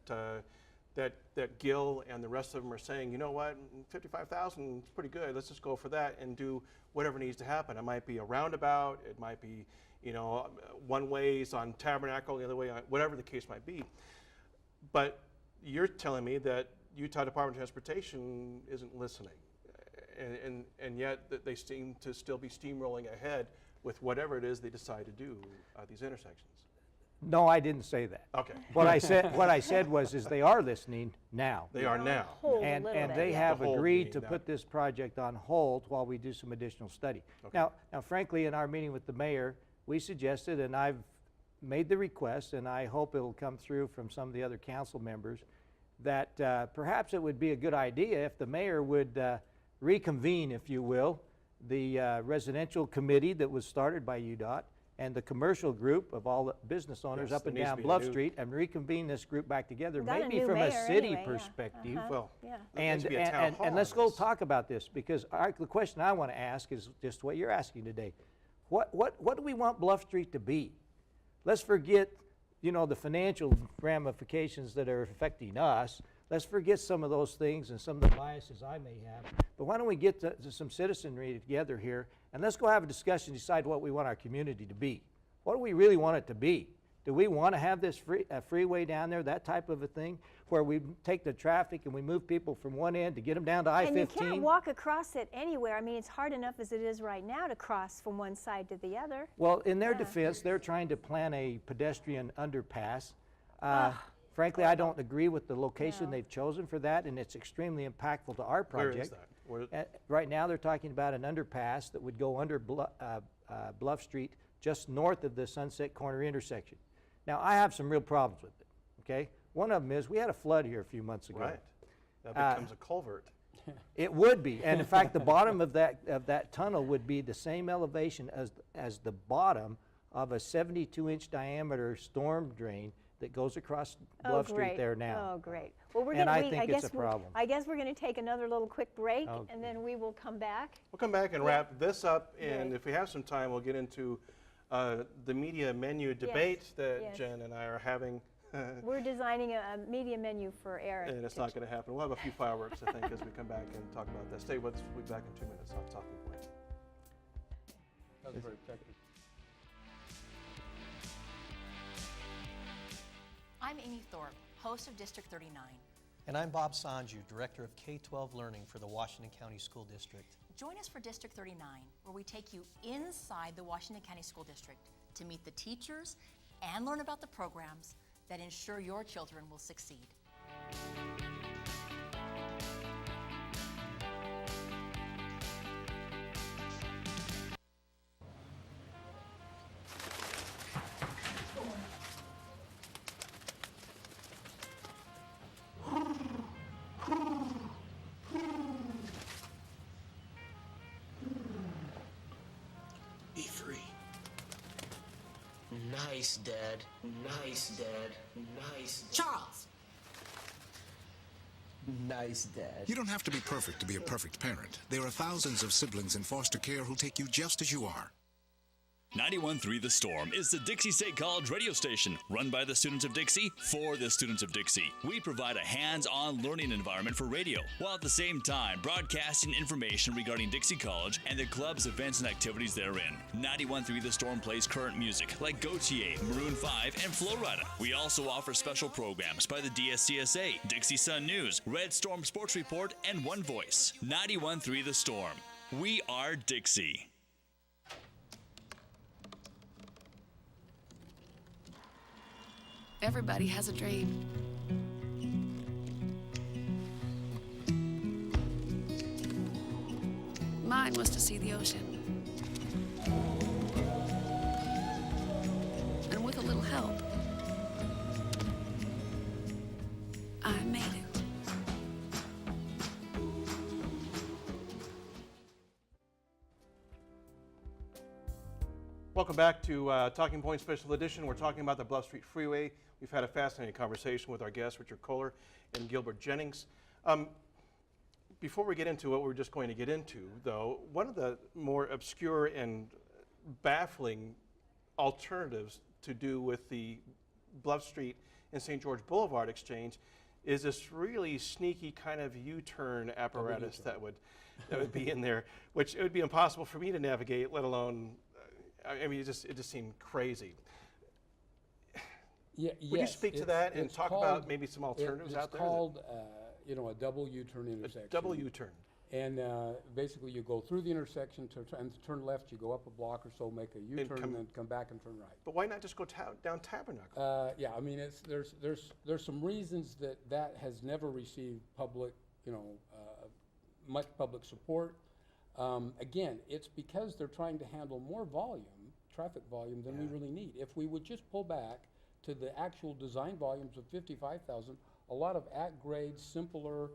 that Gil and the rest of them are saying, you know what, 55,000 is pretty good. Let's just go for that and do whatever needs to happen. It might be a roundabout. It might be, you know, one ways on Tabernacle, the other way on, whatever the case might be. But you're telling me that Utah Department of Transportation isn't listening, and yet they seem to still be steamrolling ahead with whatever it is they decide to do at these intersections. No, I didn't say that. Okay. What I said was they are listening now. They are now. And they have agreed to put this project on hold while we do some additional study. Okay. Now, frankly, in our meeting with the mayor, we suggested, and I've made the request, and I hope it'll come through from some of the other council members, that perhaps it would be a good idea if the mayor would reconvene, if you will, the residential committee that was started by UDOT and the commercial group of all the business owners up and down Bluff Street, and reconvene this group back together, maybe from a city perspective. Well, and let's go talk about this, because the question I want to ask is just what you're asking today. What do we want Bluff Street to be? Let's forget, you know, the financial ramifications that are affecting us. Let's forget some of those things and some of the biases I may have. But why don't we get to some citizenry together here, and let's go have a discussion, decide what we want our community to be. What do we really want it to be? Do we want to have this freeway down there, that type of a thing, where we take the traffic and we move people from one end to get them down to I-15? And you can't walk across it anywhere. I mean, it's hard enough as it is right now to cross from one side to the other. Well, in their defense, they're trying to plan a pedestrian underpass. Frankly, I don't agree with the location they've chosen for that, and it's extremely impactful to our project. Where is that? Right now, they're talking about an underpass that would go under Bluff Street, just north of the Sunset Corner intersection. Now, I have some real problems with it, okay? One of them is we had a flood here a few months ago. Right. That becomes a culvert. It would be, and in fact, the bottom of that tunnel would be the same elevation as the bottom of a 72-inch diameter storm drain that goes across Bluff Street there now. Oh, great. Well, I think it's a problem. I guess we're going to take another little quick break, and then we will come back. We'll come back and wrap this up, and if we have some time, we'll get into the media menu debate that Jen and I are having. We're designing a media menu for Eric. And it's not going to happen. We'll have a few fireworks, I think, as we come back and talk about that. Stay with us. We'll be back in 2 minutes on Talking Point. That was very effective. I'm Amy Thorpe, host of District 39. And I'm Bob Sanju, Director of K-12 Learning for the Washington County School District. Join us for District 39, where we take you inside the Washington County School District to meet the teachers and learn about the programs that ensure your children will succeed. Be free. Nice, Dad. Nice, Dad. Nice, Dad. Charles! Nice, Dad. You don't have to be perfect to be a perfect parent. There are thousands of siblings in foster care who'll take you just as you are. 91.3 The Storm is the Dixie State College radio station run by the students of Dixie for the students of Dixie. We provide a hands-on learning environment for radio, while at the same time broadcasting information regarding Dixie College and the club's events and activities therein. 91.3 The Storm plays current music like Gautier, Maroon 5, and Flo Rida. We also offer special programs by the DSCSA, Dixie Sun News, Red Storm Sports Report, and One Voice. 91.3 The Storm. We are Dixie. Everybody has a dream. Mine was to see the ocean. And with a little help, I made it. Welcome back to Talking Point Special Edition. We're talking about the Bluff Street Freeway. We've had a fascinating conversation with our guests, Richard Kohler and Gilbert Jennings. Before we get into what we're just going to get into, though, one of the more obscure and baffling alternatives to do with the Bluff Street and St. George Boulevard exchange is this really sneaky kind of U-turn apparatus that would be in there, which it would be impossible for me to navigate, let alone, I mean, it just seemed crazy. Yeah, Would you speak to that and talk about maybe some alternatives out there? It's called, a double U-turn intersection. A double U-turn. And basically, you go through the intersection and to turn left. You go up a block or so, make a U-turn, and then come back and turn right. But why not just go down Tabernacle? Yeah, I mean, there's some reasons that has never received public, much public support. Again, it's because they're trying to handle more volume, traffic volume, than we really need. If we would just pull back to the actual design volumes of 55,000, a lot of at-grade, simpler,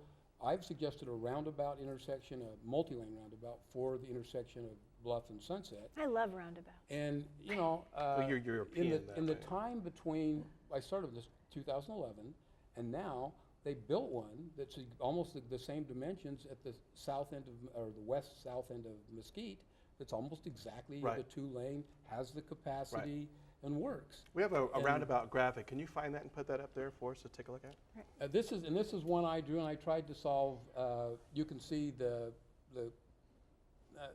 I've suggested a roundabout intersection, a multi-lane roundabout for the intersection of Bluff and Sunset. I love roundabouts. And, Well, you're European in the time between, I started this 2011, and now they built one that's almost the same dimensions at the south end of, or the west-south end of Mesquite, that's almost exactly the two-lane, has the capacity, and works. We have a roundabout graphic. Can you find that and put that up there for us to take a look at? This is one I drew, and I tried to solve. You can see the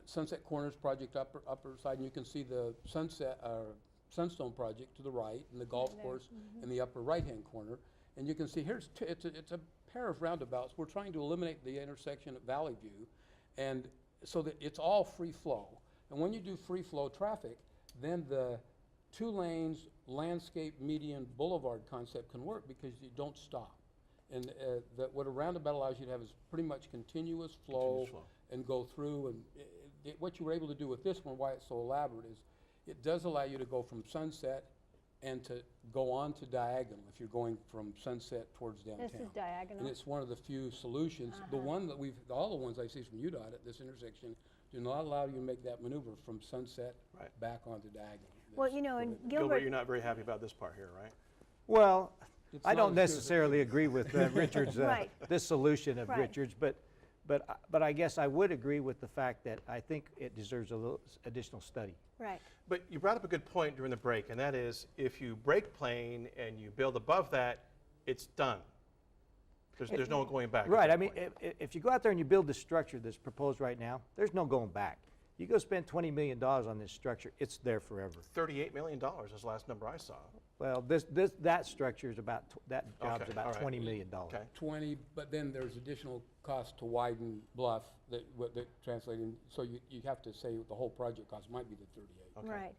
Sunset Corners project upper side, and you can see the Sunstone project to the right, and the golf course in the upper right-hand corner. And you can see here's it's a pair of roundabouts. We're trying to eliminate the intersection at Valley View, and so that it's all free flow. And when you do free flow traffic, then the 2 lanes landscape median boulevard concept can work because you don't stop. And what a roundabout allows you to have is pretty much continuous flow. And go through. And what you were able to do with this one, why it's so elaborate, is it does allow you to go from Sunset and to go on to Diagonal if you're going from Sunset towards downtown. This is Diagonal. And it's one of the few solutions. The one that all the ones I see from UDOT at this intersection do not allow you to make that maneuver from Sunset back onto Diagonal. Well, and Gilbert, you're not very happy about this part here, right? Well, It's I not don't as good as necessarily agree with Richard's this solution of Right. Richard's, but I guess I would agree with the fact that I think it deserves a little additional study. Right. But you brought up a good point during the break, and that is if you break plane and you build above that, it's done. There's no going back. Right. I mean, if you go out there and you build the structure that's proposed right now, there's no going back. You go spend $20 million on this structure, it's there forever. $38 million is the last number I saw. Well, that structure is about, that job's about $20 million. Okay. 20, but then there's additional cost to widen Bluff that translating, so you have to say the whole project cost might be the 38. Okay. Right.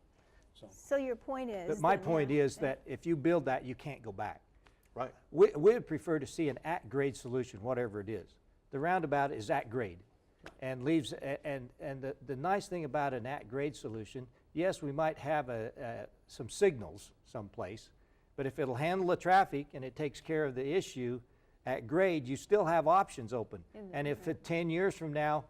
So your point is. But my that point is that if you build that, you can't go back. Right. We would prefer to see an at-grade solution, whatever it is. The roundabout is at grade and leaves, and the nice thing about an at-grade solution, yes, we might have some signals someplace, but if it'll handle the traffic and it takes care of the issue at grade, you still have options open. And if 10 years from now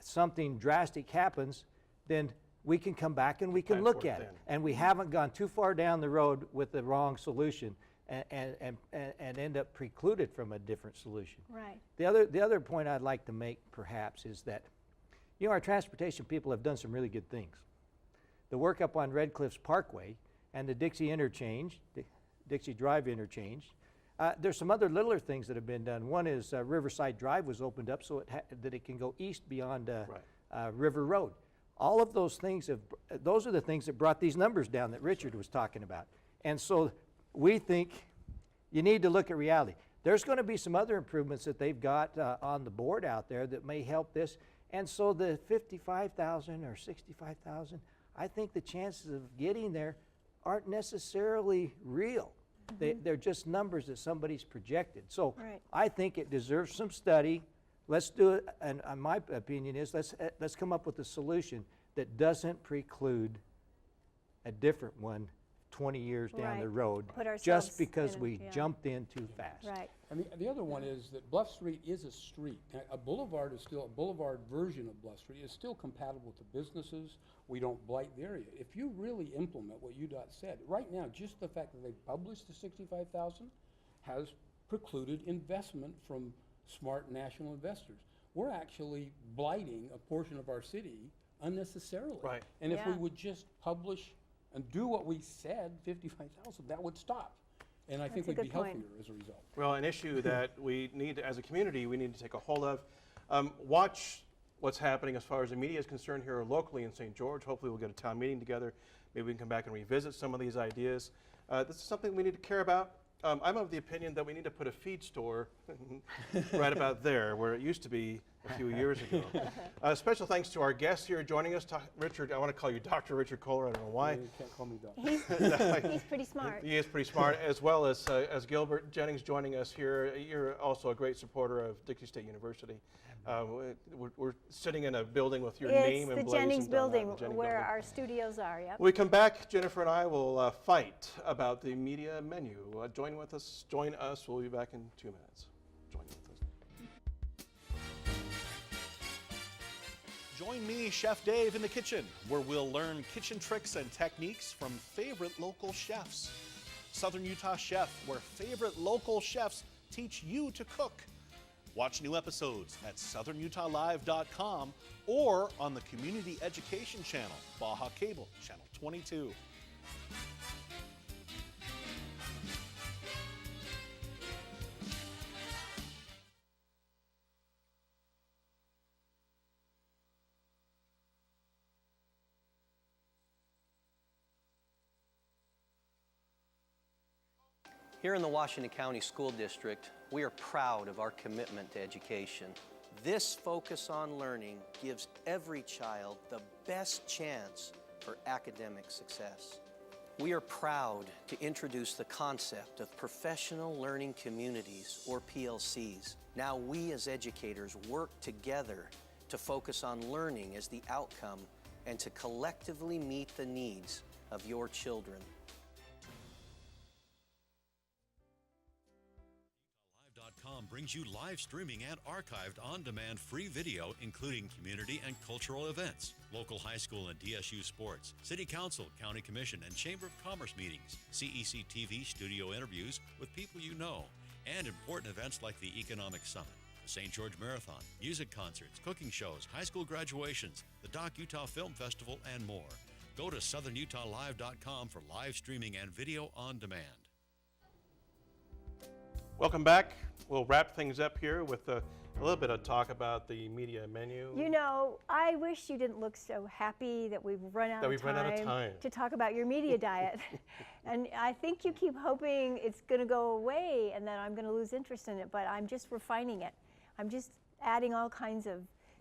something drastic happens, then we can come back and we can look at it. And we haven't gone too far down the road with the wrong solution. and end up precluded from a different solution. Right. The other point I'd like to make perhaps is that, you know, our transportation people have done some really good things. The work up on Red Cliffs Parkway and the Dixie interchange, Dixie Drive interchange. There's some other littler things that have been done. One is Riverside Drive was opened up so that it can go east beyond River Road. All of those things those are the things that brought these numbers down that Richard was talking about. And so we think you need to look at reality. There's going to be some other improvements that they've got on the board out there that may help this. And so the 55,000 or 65,000, I think the chances of getting there aren't necessarily real. They're just numbers that somebody's projected. So I think it deserves some study. Let's do it, and my opinion is let's come up with a solution that doesn't preclude a different one 20 years down the road just because we jumped in too fast. Right. And the other one is that Bluff Street is a street. A boulevard is still, a boulevard version of Bluff Street is still compatible to businesses. We don't blight the area. If you really implement what UDOT said, right now, just the fact that they published the 65,000 has precluded investment from smart national investors. We're actually blighting a portion of our city unnecessarily. Right. And if we would just publish and do what we said, 55,000, that would stop. And I think we'd be healthier as a result. Well, an issue that we need, as a community, we need to take a hold of. Watch what's happening as far as the media is concerned here locally in St. George. Hopefully we'll get a town meeting together. Maybe we can come back and revisit some of these ideas. This is something we need to care about. I'm of the opinion that we need to put a feed store right about there, where it used to be a few years ago. Special thanks to our guests here joining us. Richard, I want to call you Dr. Richard Kohler. I don't know why. You can't call me doctor. He's pretty smart. He is pretty smart, as well as Gilbert Jennings joining us here. You're also a great supporter of Dixie State University. We're sitting in a building with your name emblazoned. It's the Jennings building the Jennings where building. our studios are, yep. When we come back, Jennifer and I will fight about the media menu. Join us. We'll be back in 2 minutes. Join with us. Join me, Chef Dave, in the kitchen, where we'll learn kitchen tricks and techniques from favorite local chefs. Southern Utah Chef, where favorite local chefs teach you to cook. Watch new episodes at southernutahlive.com or on the Community Education Channel, Baja Cable, Channel 22. Here in the Washington County School District, we are proud of our commitment to education. This focus on learning gives every child the best chance for academic success. We are proud to introduce the concept of professional learning communities, or PLCs. Now we as educators work together to focus on learning as the outcome and to collectively meet the needs of your children. Brings you live streaming and archived on-demand free video, including community and cultural events, local high school and DSU sports, city council, county commission, and chamber of commerce meetings, CEC TV studio interviews with people you know, and important events like the Economic Summit, the St. George Marathon, music concerts, cooking shows, high school graduations, the Doc Utah Film Festival, and more. Go to southernutahlive.com for live streaming and video on demand. Welcome back. We'll wrap things up here with a little bit of talk about the media menu. You know, I wish you didn't look so happy that we've run out of time to talk about your media diet. And I think you keep hoping it's going to go away and that I'm going to lose interest in it, but I'm just refining it. I'm just adding all kinds of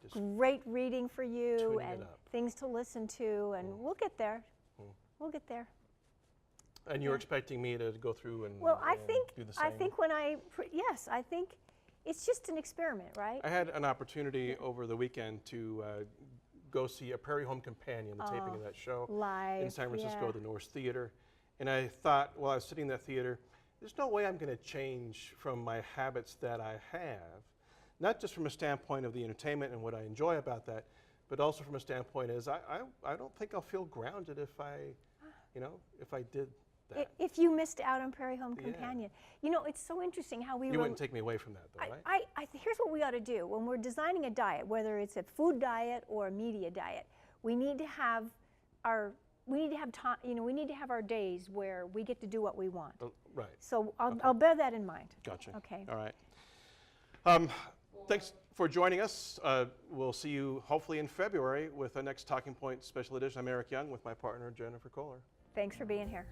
great reading for you and things to listen to, and we'll get there. We'll get there. And you're expecting me to go through and I think do the same? I think when yes, I think it's just an experiment, right? I had an opportunity over the weekend to go see A Prairie Home Companion, the taping of that show live, in San Francisco, the Norse Theater. And I thought, while I was sitting in that theater, there's no way I'm going to change from my habits that I have, not just from a standpoint of the entertainment and what I enjoy about that, but also from a standpoint is I don't think I'll feel grounded if I did that. If you missed out on Prairie Home Companion. You know, it's so interesting how we You wouldn't take me away from that, though, right? Here's what we ought to do. When we're designing a diet, whether it's a food diet or a media diet, we need to have time, you know, we need to have our days where we get to do what we want. Right. So I'll bear that in mind. Gotcha. Okay. All right. Thanks for joining us. We'll see you hopefully in February with the next Talking Point Special Edition. I'm Eric Young with my partner, Jennifer Kohler. Thanks for being here.